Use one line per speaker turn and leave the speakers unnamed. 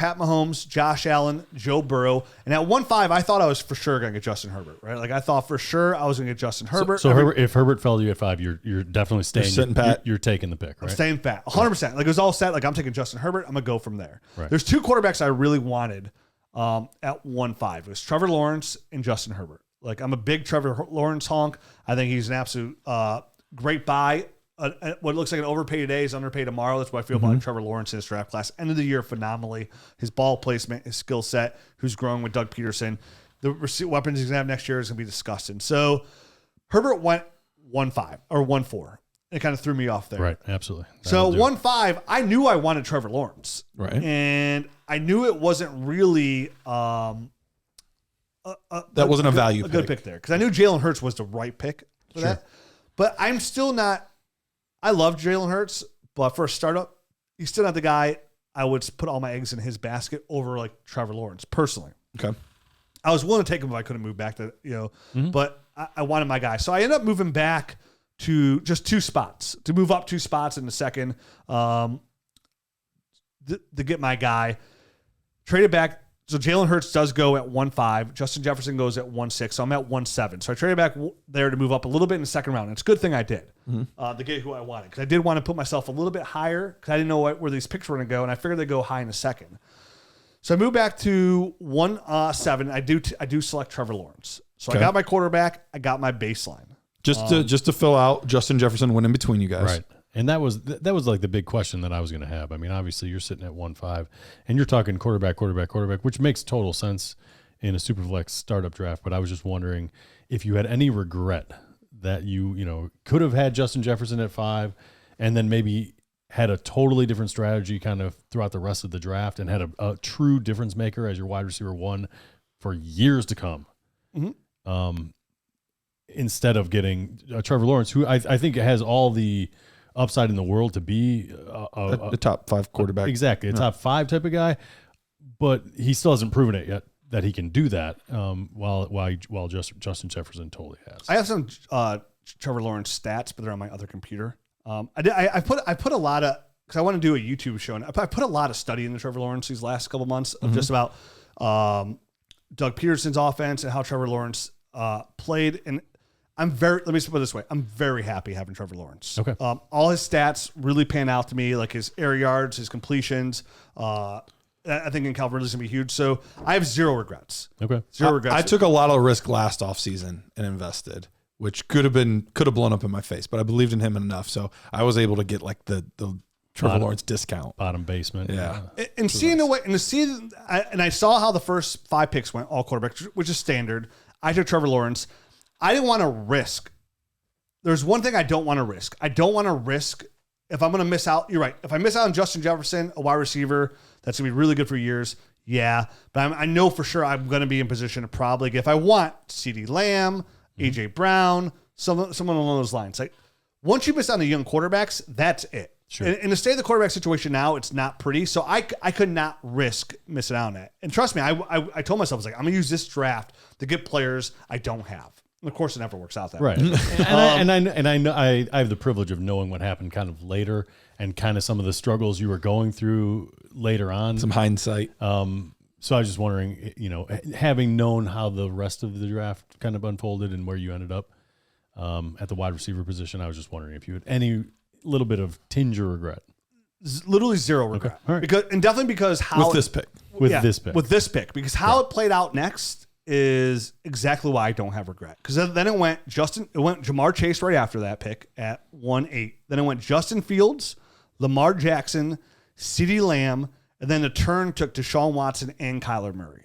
Pat Mahomes, Josh Allen, Joe Burrow. And at 1.5, I thought I was for sure going to get Justin Herbert, right? Like I thought for sure I was going to get Justin Herbert.
So if Herbert fell to you at 5, you're definitely staying. You're
sitting pat.
You're taking the pick, right?
I'm staying pat, 100%. Like it was all set. Like I'm taking Justin Herbert. I'm going to go from there.
Right.
There's 2 quarterbacks I really wanted at 1.5. It was Trevor Lawrence and Justin Herbert. Like I'm a big Trevor Lawrence honk. I think he's an absolute great buy. What looks like an overpay today is underpaid tomorrow. That's what I feel about Trevor Lawrence in this draft class. End of the year, phenomenally. His ball placement, his skill set, who's growing with Doug Peterson. The weapons he's going to have next year is going to be disgusting. So Herbert went 1.5 or 1.4. It kind of threw me off there.
Right, absolutely.
So 1.5, I knew I wanted Trevor Lawrence.
Right.
And I knew it wasn't really
that wasn't a value
good pick there. Because I knew Jalen Hurts was the right pick for that. But I'm still not. I love Jalen Hurts, but for a startup, he's still not the guy I would put all my eggs in his basket over like Trevor Lawrence personally.
Okay.
I was willing to take him if I couldn't move back to, but I wanted my guy. So I ended up moving back to just 2 spots, to move up 2 spots in the second to get my guy. Traded back. So Jalen Hurts does go at 1.5. Justin Jefferson goes at 1.6. So I'm at 1.7. So I traded back there to move up a little bit in the second round. And it's a good thing I did to get who I wanted. Because I did want to put myself a little bit higher because I didn't know where these picks were going to go. And I figured they'd go high in a second. So I moved back to 1.7. I do select Trevor Lawrence. So I got my quarterback. I got my baseline.
Just to fill out, Justin Jefferson went in between you guys.
Right. And that was like the big question that I was going to have. I mean, obviously you're sitting at 1.5 and you're talking quarterback, which makes total sense in a Superflex startup draft. But I was just wondering if you had any regret that you could have had Justin Jefferson at 5 and then maybe had a totally different strategy kind of throughout the rest of the draft and had a true difference maker as your wide receiver 1 for years to come. Instead of getting Trevor Lawrence, who I think has all the upside in the world to be
the top 5 quarterback.
Exactly. A top 5 type of guy, but he still hasn't proven it yet that he can do that. While Justin Jefferson totally has.
I have some Trevor Lawrence stats, but they're on my other computer. I put a lot of, because I want to do a YouTube show, and I put a lot of study into Trevor Lawrence these last couple months of just about Doug Peterson's offense and how Trevor Lawrence played. And let me put it this way. I'm very happy having Trevor Lawrence.
Okay.
All his stats really pan out to me, like his air yards, his completions. I think in Calvin is going to be huge. So I have 0 regrets.
Okay.
0 regrets.
I took a lot of risk last offseason and invested, which could have blown up in my face, but I believed in him enough. So I was able to get like the Trevor Lawrence discount.
Bottom basement.
Yeah.
And seeing the way, and I saw how the first 5 picks went, all quarterbacks, which is standard. I took Trevor Lawrence. I didn't want to risk. There's one thing I don't want to risk. I don't want to risk if I'm going to miss out. You're right. If I miss out on Justin Jefferson, a wide receiver, that's going to be really good for years. Yeah. But I know for sure I'm going to be in position to probably get, if I want, CeeDee Lamb, A.J. Brown, someone along those lines. Like once you miss out on the young quarterbacks, that's it.
Sure.
And to stay in the quarterback situation now, it's not pretty. So I could not risk missing out on that. And trust me, I told myself, I was like, I'm going to use this draft to get players I don't have. And of course, it never works out that way.
And I know I have the privilege of knowing what happened kind of later and kind of some of the struggles you were going through later on.
Some hindsight.
So I was just wondering, having known how the rest of the draft kind of unfolded and where you ended up at the wide receiver position, I was just wondering if you had any little bit of tinge of regret.
Literally 0 regret.
Okay. All right.
Definitely because how
with this pick.
With this pick. Because how it played out next is exactly why I don't have regret. Because then it went Jamar Chase right after that pick at 1.8. Then it went Justin Fields, Lamar Jackson, CeeDee Lamb, and then the turn took Deshaun Watson and Kyler Murray.